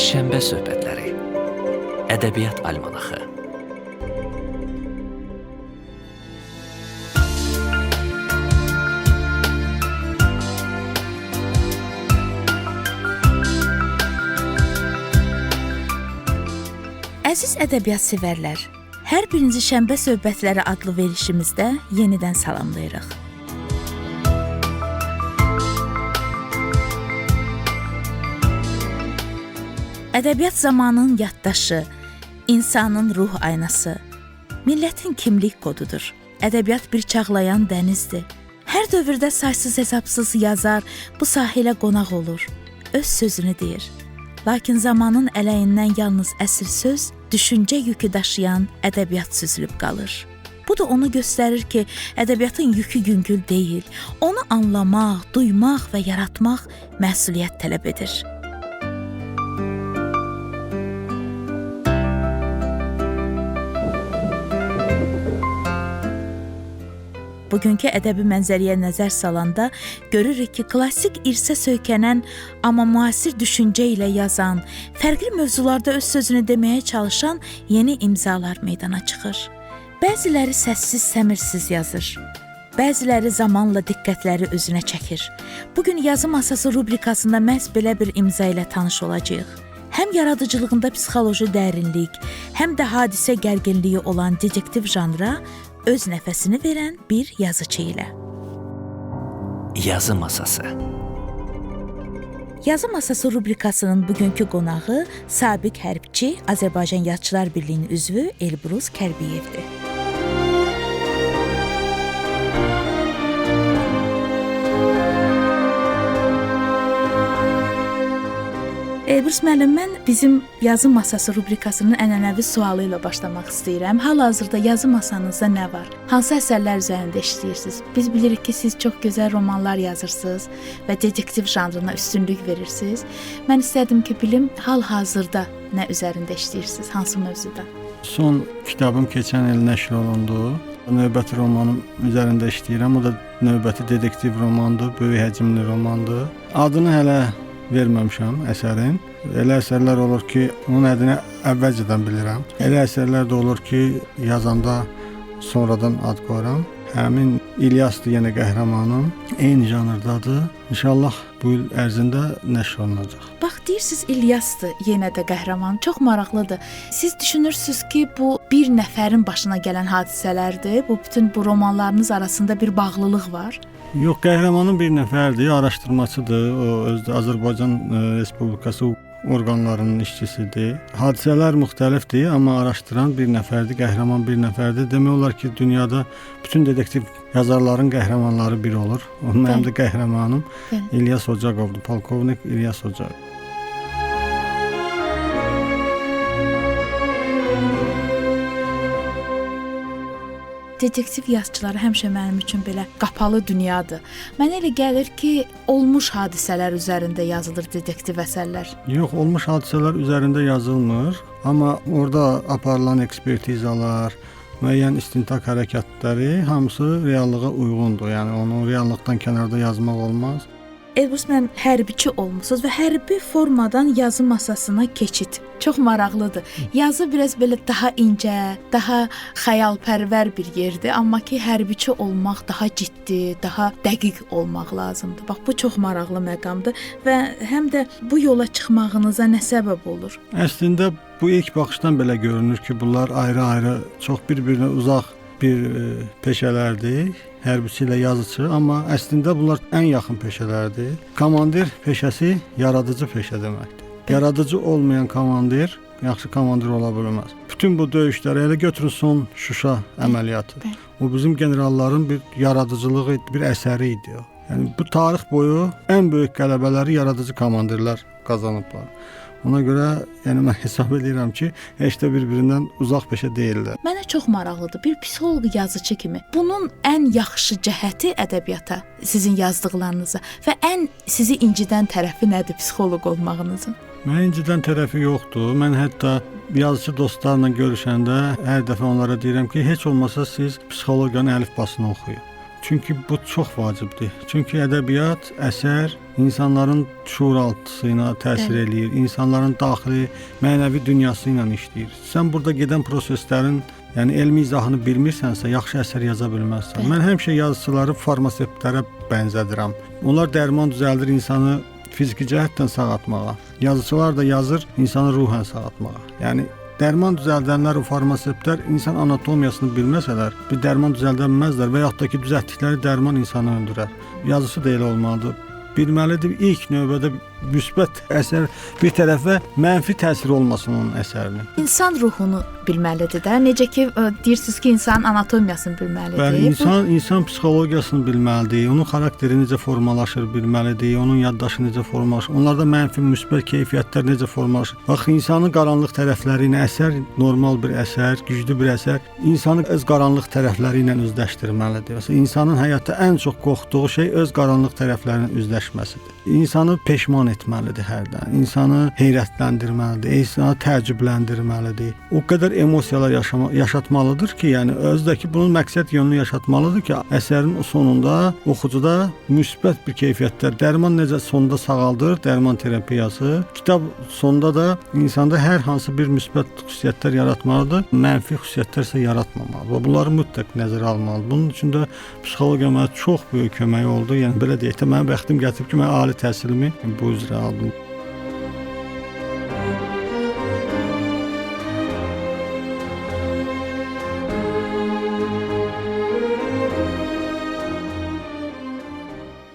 Şənbə söhbətləri. Ədəbiyyat almanaxı. Əziz ədəbiyyat sevərlər, hər birinizi Şənbə söhbətləri adlı verilişimizdə yenidən salamlayırıq. Ədəbiyyat zamanın yaddaşı, insanın ruh aynası, millətin kimlik kodudur. Ədəbiyyat bir çağlayan dənizdir. Hər dövrdə saysız hesabsız yazar bu sahilə qonaq olur, öz sözünü deyir. Lakin zamanın ələyindən yalnız əsl söz, düşüncə yükü daşıyan ədəbiyyat süzülüb qalır. Bu da onu göstərir ki, ədəbiyyatın yükü yüngül deyil. Onu anlamaq, duymaq və yaratmaq məsuliyyət tələb edir. Bugünkü ədəbi mənzərəyə nəzər salanda görürük ki, klassik irsə söykənən, amma müasir düşüncə ilə yazan, fərqli mövzularda öz sözünü deməyə çalışan yeni imzalar meydana çıxır. Bəziləri səssiz, səmirsiz yazır. Bəziləri zamanla diqqətləri özünə çəkir. Bugün yazı masası rubrikasında məhz belə bir imza ilə tanış olacağıq. Həm yaradıcılığında psixoloji dərinlik, həm də hadisə gərginliyi olan detektiv janra öz nəfəsini verən bir yazıcı ilə. Yazı masası. Yazı masası rubrikasının bugünkü qonağı sabiq hərbçi, Azərbaycan Yazıçılar Birliyinin üzvü Elbruz Kərbiyevdir. Elbruz müəllim, mən bizim yazı masası rubrikasının ənənəvi sualı ilə başlamaq istəyirəm. Hal-hazırda yazı masanızda nə var? Hansı əsərlər üzərində işləyirsiniz? Biz bilirik ki, siz çox gözəl romanlar yazırsınız və detektiv janrına üstünlük verirsiniz. Mən istədim ki, bilim hal-hazırda nə üzərində işləyirsiniz, hansı mövzuda? Son kitabım keçən il nəşr olundu. Növbəti romanım üzərində işləyirəm. O da növbəti detektiv romandır, böyük həcmli romandır. Adını hələ verməmişəm əsərin. Elə əsərlər olur ki, onun ədini əvvəlcədən bilirəm. Elə əsərlər də olur ki, yazanda sonradan ad qoyuram. Həmin İlyasdır yenə qəhrəmanım. Eyni janrdadır. İnşallah bu il ərzində nəşr olunacaq. Bax, deyirsiniz İlyasdır yenə də qəhrəman. Çox maraqlıdır. Siz düşünürsünüz ki, bu bir nəfərin başına gələn hadisələrdir. Bu bütün bu romanlarınız arasında bir bağlılıq var. Yox, qəhrəmanın bir nəfərdir, araşdırmaçıdır. O özü Azərbaycan Respublikası orqanlarının işçisidir. Hadisələr müxtəlifdir, amma araşdıran bir nəfərdir, qəhrəman bir nəfərdir. Demək olar ki, dünyada bütün detektiv yazarların qəhrəmanları bir olur. Mənim də qəhrəmanım İlyas Ocaqovdur, polkovnik İlyas Ocaqov. Detektiv yazıçıları həmişə mənim üçün belə qapalı dünyadır. Mənə elə gəlir ki, olmuş hadisələr üzərində yazılır detektiv əsərlər. Yox, olmuş hadisələr üzərində yazılmır, amma orada aparılan ekspertizalar, müəyyən istintaq hərəkətləri hamısı reallığa uyğundur. Yəni onu reallıqdan kənarda yazmaq olmaz. Elbruz müəllim, hərbiçi olmusunuz və hərbi formadan yazı masasına keçid çox maraqlıdır. Yazı biraz belə daha incə, daha xəyalpərvər bir yerdir, amma ki hərbiçi olmaq daha ciddi, daha dəqiq olmaq lazımdır. Bax, bu çox maraqlı məqamdır və həm də bu yola çıxmağınıza nə səbəb olur? Əslində bu ilk baxışdan belə görünür ki, bunlar ayrı-ayrı, çox bir-birinə uzaq bir peşələrdir. Hərbiçi ilə yazıcı, amma əslində bunlar ən yaxın peşələrdir. Komandir peşəsi yaradıcı peşə deməkdir. Yaradıcı olmayan komandir yaxşı komandir ola bilməz. Bütün bu döyüşləri elə götürün son Şuşa əməliyyatı. O bizim generalların bir yaradıcılığı, bir əsəri idi o. Yəni bu tarix boyu ən böyük qələbələri yaradıcı komandirlər qazanıblar. Ona görə yəni mən hesab edirəm ki, heç də bir-birindən uzaq peşə deyillər. Mənə çox maraqlıdır. Bir psixoloq yazıcı kimi bunun ən yaxşı cəhəti ədəbiyyata, sizin yazdıqlarınıza və ən sizi incidən tərəfi nədir psixoloq olmağınızın? Mən incidən tərəfi yoxdur. Mən hətta yazıcı dostlarla görüşəndə hər dəfə onlara deyirəm ki, heç olmasa siz psixologiyanın əlifbasını oxuyun. Çünki bu çox vacibdir. Çünki ədəbiyyat, əsər insanların şuuraltısı ilə təsir eləyir, insanların daxili, mənəvi dünyası ilə işləyir. Sən burada gedən proseslərin, yəni elmi izahını bilmirsənsə, yaxşı əsər yaza bilməzsən. Mən həmişə yazıçıları farmasevtlərə bənzədirəm. Onlar dərman düzəldir insanı fiziki cəhətdən sağaltmağa. Yazıçılar da yazır insanı ruhən sağaltmağa. Yəni dərman düzəldənlər, o farmasevtlər insan anatomiyasını bilməsələr, bir dərman düzəldə bilməzlər və yaxud da ki, düzəltdikləri dərman insanı öldürər. Yazısı da elə olmalıdır. Bilməlidir, ilk növbədə müsbət əsər bir tərəfə mənfi təsir olmasın onun əsərinin. İnsan ruhunu bilməlidir də. Necə ki deyirsiniz ki, insanın anatomiyasını bilməlidir. Bəli, insan psixologiyasını bilməlidir, onun xarakteri necə formalaşır bilməlidir, onun yaddaşı necə formalaşır, onlarda mənfi, müsbət keyfiyyətlər necə formalaşır. Bax, insanın qaranlıq tərəfləri ilə əsər, normal bir əsər, güclü bir əsər, insanı öz qaranlıq tərəfləri ilə özləşdirməlidir. Məsələn, insanın həyatda ən çox qorxduğu şey öz qaranlıq tərəflərinin üzləşməsidir. İnsanı peşman etməlidir hərdən, insanı heyrətləndirməlidir, insanı təəccübləndirməlidir. O qədər emosiyalar yaşatmalıdır ki, yəni özdəki bunun məqsəd yönlü yaşatmalıdır ki, əsərin sonunda oxucuda müsbət bir keyfiyyətlər, dərman necə sonda sağaldır, dərman terapiyası, kitab sonunda da insanda hər hansı bir müsbət xüsusiyyətlər yaratmalıdır, mənfi xüsusiyyətlər isə yaratmamalıdır və bunları mütləq nəzərə almalıdır. Bunun üçün də psixologiya mənə çox böyük kömək oldu. Yəni belə deyək də, mənim bəxtim gətirib ki, mən ali təhsilimi bu üzrə aldım.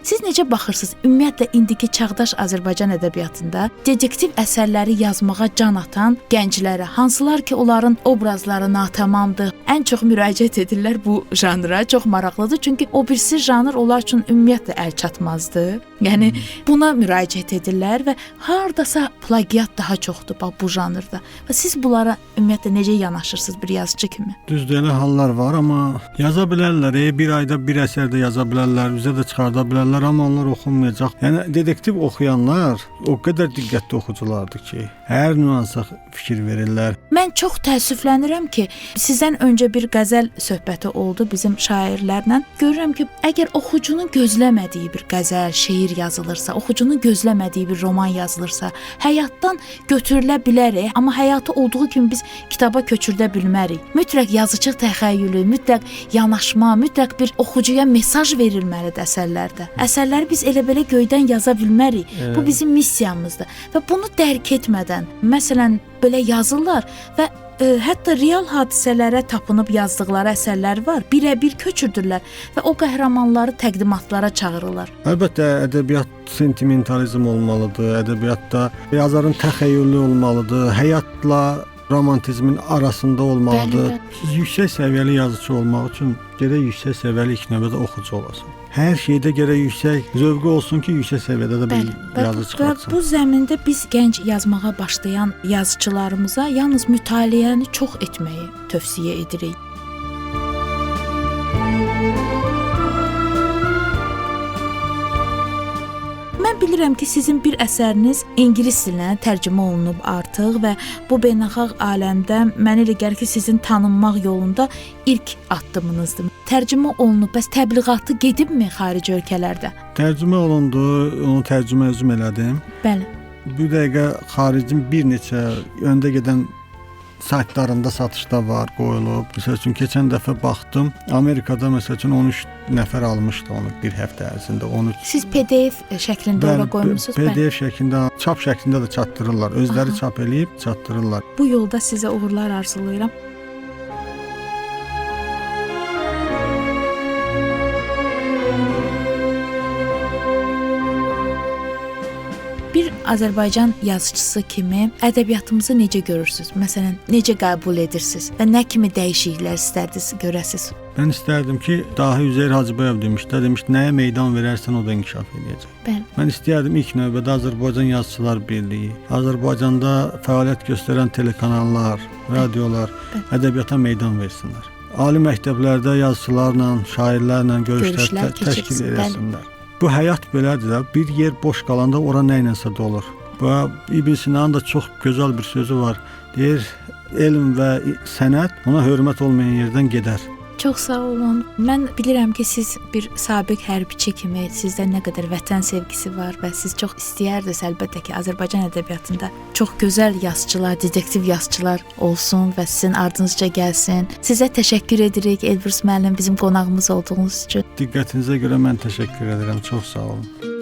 Siz necə baxırsınız? Ümumiyyətlə indiki çağdaş Azərbaycan ədəbiyyatında dedektiv əsərləri yazmağa can atan gənclərə, hansılar ki, onların obrazları natamamdır, ən çox müraciət edirlər bu janra. Çox maraqlıdır, çünki o birisi janr onlar üçün ümumiyyətlə əl çatmazdır. Yəni buna müraciət edirlər və hardasa plagiat daha çoxdur bax bu janrda. Və siz bunlara ümumiyyətlə necə yanaşırsınız bir yazıcı kimi? Düzdür, elə hallar var, amma yaza bilərlər. Bir ayda bir əsərdə yaza bilərlər, üzə də çıxarda bilərlər, amma onlar oxunmayacaq. Yəni detektiv oxuyanlar o qədər diqqətli oxuculardır ki, hər nüansa fikir verirlər. Mən çox təəssüflənirəm ki, sizdən öncə bir qəzəl söhbəti oldu bizim şairlərlə. Görürəm ki, əgər oxucunun gözləmədiyi bir qəzəl, şeir yazılırsa, oxucunun gözləmədiyi bir roman yazılırsa, həyatdan götürülə bilərik, amma həyatı olduğu kimi biz kitaba köçürdə bilmərik. Mütləq yazıcı təxəyyülü, mütləq yanaşma, mütləq bir oxucuya mesaj verilməlidir əsərlərdə. Əsərləri biz elə-belə göydən yaza bilmərik. Bu bizim missiyamızdır və bunu dərk etmədən, məsələn, belə yazırlar və hətta real hadisələrə tapınıb yazdıqları əsərlər var. Birə-bir köçürdürlər və o qəhrəmanları təqdimatlara çağırırlar. Əlbəttə, ədəbiyyat sentimentalizm olmalıdır. Ədəbiyyatda yazarın təxəyyülü olmalıdır. Həyatla romantizmin arasında olmalıdır. Siz yüksək səviyyəli yazıcı olmaq üçün gərək yüksək səviyyəli ilk növbədə oxucu olasın. Hər şeydə gərək yüksək zövqü olsun ki, yüksək səviyyədə də bir yazı çıxartsın. Bu zəmində biz gənc yazmağa başlayan yazıçılarımıza yalnız mütaliəni çox etməyi tövsiyə edirik. Mən bilirəm ki, sizin bir əsəriniz ingilis dilinə tərcümə olunub artıq və bu beynəlxalq aləmdə mənə elə gəlir ki, sizin tanınmaq yolunda ilk addımınızdır. Tərcümə olunub, bəs təbliğatı gedibmi xarici ölkələrdə? Tərcümə olundu, onu tərcümə özüm elədim. Bəli. Bu dəqiqə xaricin bir neçə öndə gedən saytlarında satışda var, qoyulub. Məsəl üçün, keçən dəfə baxdım, Amerikada məsəl üçün 13 nəfər almışdı onu bir həftə ərzində. 13. Siz PDF şəklində ora qoymusunuz? PDF şəklində, çap şəklində də çatdırırlar. Özləri çap eləyib çatdırırlar. Bu yolda sizə uğurlar arzulayıram. Bir Azərbaycan yazıçısı kimi ədəbiyyatımızı necə görürsünüz? Məsələn, necə qəbul edirsiniz və nə kimi dəyişikliklər istərdiniz görəsiniz? Mən istərdim ki, Dahi Üzeyir Hacıbayev demişdi, nəyə meydan verərsən o da inkişaf edəcək. Bəli. Mən istərdim ilk növbədə Azərbaycan Yazıçılar Birliyi, Azərbaycanda fəaliyyət göstərən telekanallar, radiolar ədəbiyyata meydan versinlər. Ali məktəblərdə yazıçılarla, şairlərlə görüşlər təşkil edəsinlər. Bu həyat belədir də, bir yer boş qalanda ora nə ilənsə dolur. Və İbn Sinanın da çox gözəl bir sözü var. Deyir, elm və sənət ona hörmət olmayan yerdən gedər. Çox sağ olun. Mən bilirəm ki, siz bir sabiq hərbiçi kimi sizdə nə qədər vətən sevgisi var və siz çox istəyərdiniz əlbəttə ki, Azərbaycan ədəbiyyatında çox gözəl yazıçılar, detektiv yazıçılar olsun və sizin ardınızca gəlsin. Sizə təşəkkür edirik Elbrus müəllim bizim qonağımız olduğunuz üçün. Diqqətinizə görə mən təşəkkür edirəm. Çox sağ olun.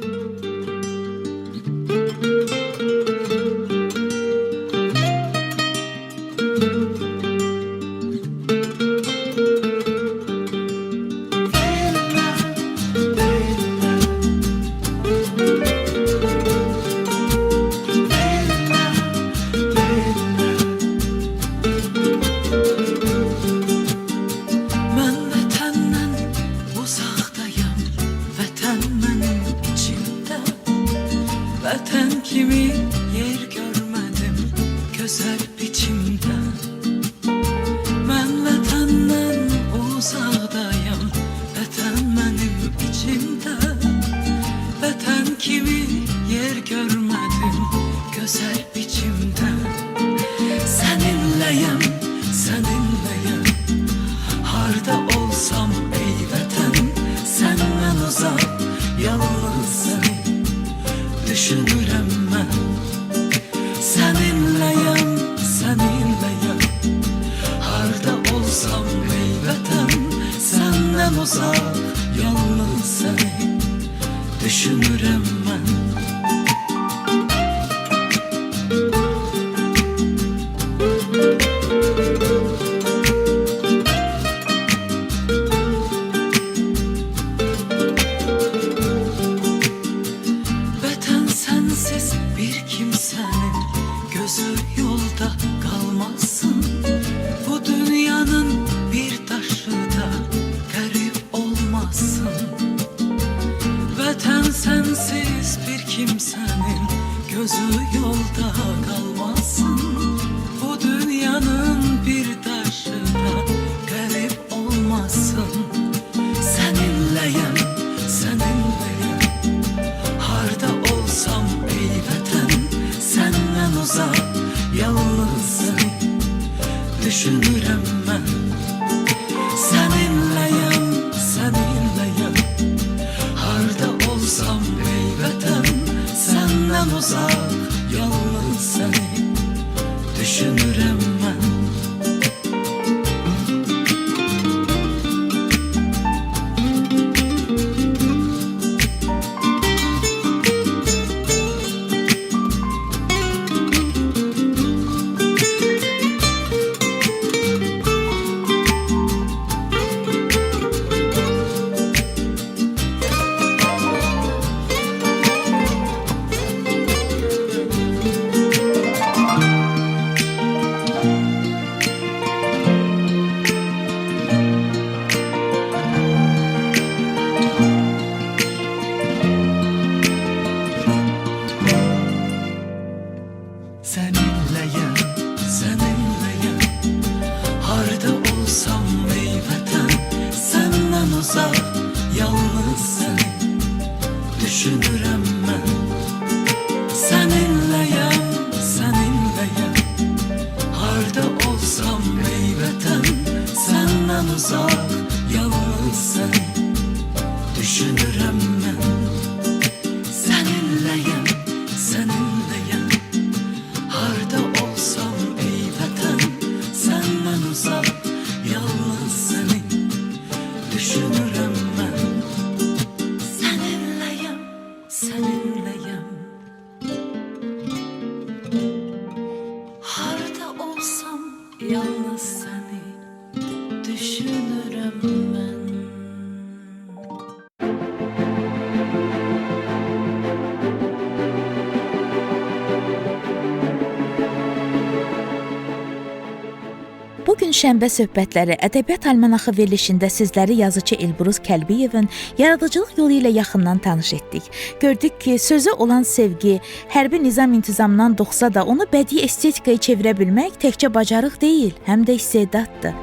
Bugün Şənbə söhbətləri Ədəbiyyat Almanaxı verilişində sizləri yazıcı Elbrus Kəlbiyevin yaradıcılıq yolu ilə yaxından tanış etdik. Gördük ki, sözə olan sevgi hərbi nizam-intizamdan doğsa da onu bədii estetikaya çevirə bilmək təkcə bacarıq deyil, həm də istedaddır.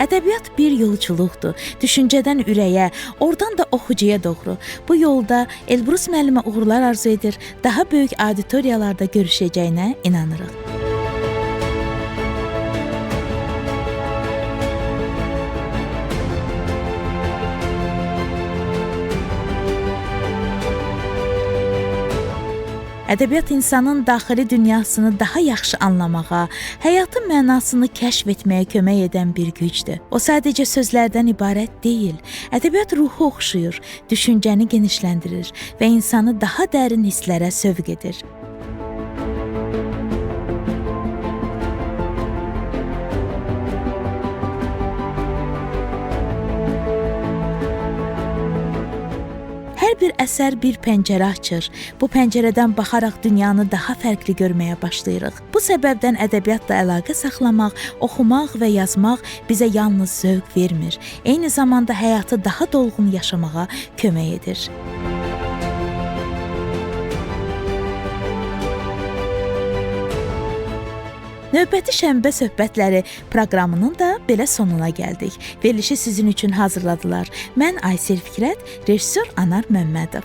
Ədəbiyyat bir yolculuqdur. Düşüncədən ürəyə, oradan da oxucuya doğru. Bu yolda Elbrus müəllimə uğurlar arzu edir. Daha böyük auditoriyalarda görüşəcəyinə inanırıq. Ədəbiyyat insanın daxili dünyasını daha yaxşı anlamağa, həyatın mənasını kəşf etməyə kömək edən bir gücdür. O sadəcə sözlərdən ibarət deyil. Ədəbiyyat ruhu oxşuyur, düşüncəni genişləndirir və insanı daha dərin hisslərə sövq edir. Hər bir əsər bir pəncərə açır. Bu pəncərədən baxaraq dünyanı daha fərqli görməyə başlayırıq. Bu səbəbdən ədəbiyyatla əlaqə saxlamaq, oxumaq və yazmaq bizə yalnız zövq vermir, eyni zamanda həyatı daha dolğun yaşamağa kömək edir. Növbəti şənbə söhbətləri proqramının da belə sonuna gəldik. Verilişi sizin üçün hazırladılar. Mən Aysel Fikrət, rejissor Anar Məmmədov.